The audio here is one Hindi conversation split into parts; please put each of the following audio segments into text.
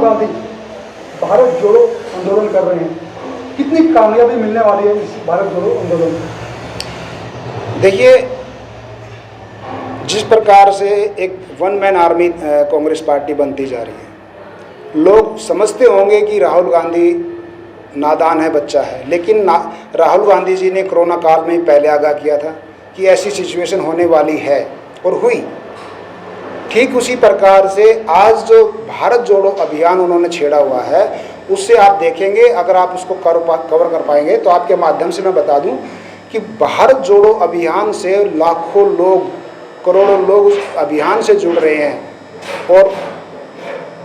गांधी भारत जोड़ो आंदोलन कर रहे हैं, कितनी कामयाबी मिलने वाली है इस भारत जोड़ो आंदोलन में? देखिए, जिस प्रकार से एक one man army Congress party बनती जा रही है, लोग समझते होंगे कि राहुल गांधी नादान है, बच्चा है, लेकिन राहुल गांधी जी ने कोरोना काल में पहले आगाह किया था कि ऐसी सिचुएशन होने वाली है और हुई। ठीक उसी प्रकार से आज जो भारत जोड़ो अभियान उन्होंने छेड़ा हुआ है, उससे आप देखेंगे, अगर आप उसको कवर कर पाएंगे तो आपके माध्यम से मैं बता दूं कि भारत जोड़ो अभियान से लाखों लोग, करोड़ों लोग उस अभियान से जुड़ रहे हैं। और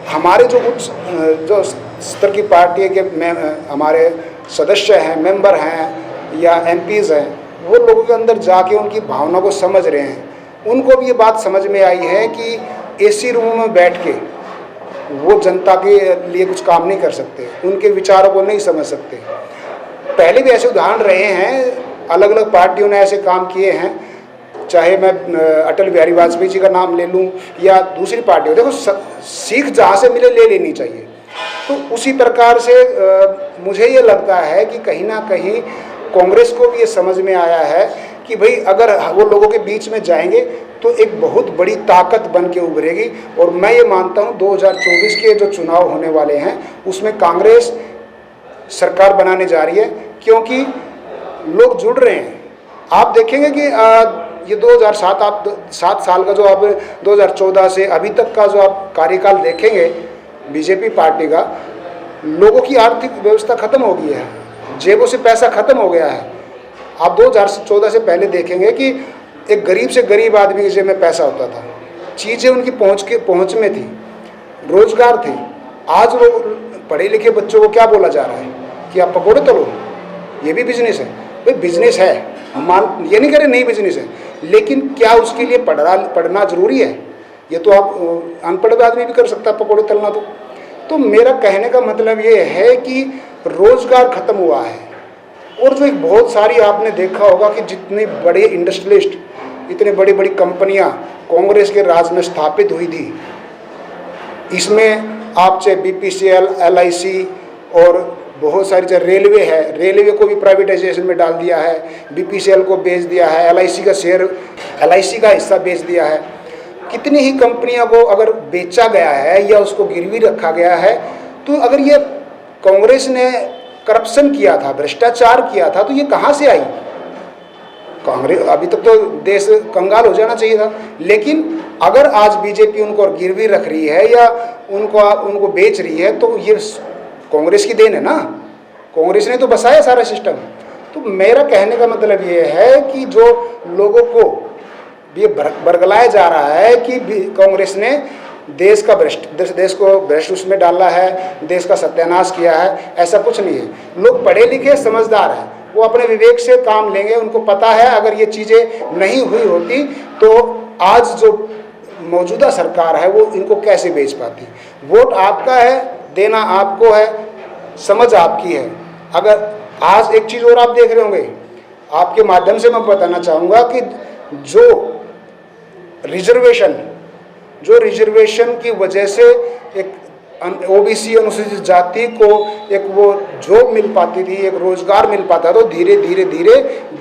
हमारे जो कुछ जो स्तर की पार्टी के हमारे सदस्य हैं, मेंबर हैं या एमपीज़ हैं, वो लोगों के अंदर जाके उनकी भावना को समझ रहे हैं। उनको भी ये बात समझ में आई है कि एसी रूम में बैठ के वो जनता के लिए कुछ काम नहीं कर सकते, उनके विचारों को नहीं समझ सकते। पहले भी ऐसे उदाहरण रहे हैं, अलग अलग पार्टियों ने ऐसे काम किए हैं, चाहे मैं अटल बिहारी वाजपेयी जी का नाम ले लूं या दूसरी पार्टियों। देखो, सीख जहाँ से मिले ले लेनी चाहिए। तो उसी प्रकार से मुझे ये लगता है कि कहीं ना कहीं कांग्रेस को भी ये समझ में आया है कि भाई अगर वो लोगों के बीच में जाएंगे तो एक बहुत बड़ी ताकत बन के उभरेगी। और मैं ये मानता हूँ 2024 के जो चुनाव होने वाले हैं उसमें कांग्रेस सरकार बनाने जा रही है, क्योंकि लोग जुड़ रहे हैं। आप देखेंगे कि ये 2007 आप 7 साल का जो आप 2014 से अभी तक का जो आप कार्यकाल देखेंगे बीजेपी पार्टी का, लोगों की आर्थिक व्यवस्था खत्म हो गई है, जेबों से पैसा खत्म हो गया है। आप 2014 से पहले देखेंगे कि एक गरीब से गरीब आदमी के जेब में पैसा होता था, चीज़ें उनकी पहुँच में थी, रोजगार थे। आज लोग पढ़े लिखे बच्चों को क्या बोला जा रहा है कि आप पकौड़े तलो, ये भी बिजनेस है। भाई बिजनेस है, हम ये नहीं कह रहे नहीं बिजनेस है, लेकिन क्या उसके लिए पढ़ना जरूरी है? ये तो आप अनपढ़ आदमी भी कर सकता है पकौड़े तलना। तो मेरा कहने का मतलब ये है कि रोजगार खत्म हुआ है। और जो एक बहुत सारी आपने देखा होगा कि जितने बड़े इंडस्ट्रियलिस्ट, इतने बड़ी बड़ी कंपनियां कांग्रेस के राज में स्थापित हुई थी, इसमें आप चाहे बीपीसीएल, एलआईसी और बहुत सारी, चाहे रेलवे है, रेलवे को भी प्राइवेटाइजेशन में डाल दिया है, बीपीसीएल को बेच दिया है, एलआईसी का शेयर, एलआईसी का हिस्सा बेच दिया है। कितनी ही कंपनियों को अगर बेचा गया है या उसको गिरवी रखा गया है, तो अगर ये कांग्रेस ने करप्शन किया था, भ्रष्टाचार किया था, तो ये कहाँ से आई? कांग्रेस अभी तक तो देश कंगाल हो जाना चाहिए था। लेकिन अगर आज बीजेपी उनको गिरवी रख रही है या उनको बेच रही है, तो ये कांग्रेस की देन है ना, कांग्रेस ने तो बसाया सारा सिस्टम। तो मेरा कहने का मतलब ये है कि जो लोगों को ये बरगलाया जा रहा है कि कांग्रेस ने देश को भ्रष्ट उसमें डाला है, देश का सत्यानाश किया है, ऐसा कुछ नहीं है। लोग पढ़े लिखे समझदार हैं, वो अपने विवेक से काम लेंगे। उनको पता है अगर ये चीज़ें नहीं हुई होती तो आज जो मौजूदा सरकार है वो इनको कैसे बेच पाती। वोट आपका है, देना आपको है, समझ आपकी है। अगर आज एक चीज़ और आप देख रहे होंगे, आपके माध्यम से मैं बताना चाहूँगा कि जो रिजर्वेशन की वजह से एक ओबीसी अनुसूचित जाति को एक वो जॉब मिल पाती थी, एक रोजगार मिल पाता, तो धीरे धीरे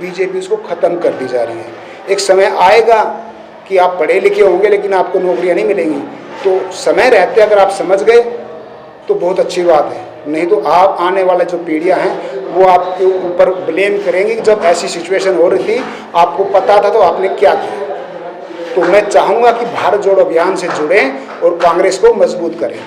बीजेपी उसको ख़त्म कर दी जा रही है। एक समय आएगा कि आप पढ़े लिखे होंगे लेकिन आपको नौकरियां नहीं मिलेंगी। तो समय रहते अगर आप समझ गए तो बहुत अच्छी बात है, नहीं तो आप आने वाले जो पीढ़ियां हैं वो आपके ऊपर ब्लेम करेंगी कि जब ऐसी सिचुएशन हो रही थी आपको पता था तो आपने क्या किया। तो मैं चाहूँगा कि भारत जोड़ो अभियान से जुड़ें और कांग्रेस को मजबूत करें।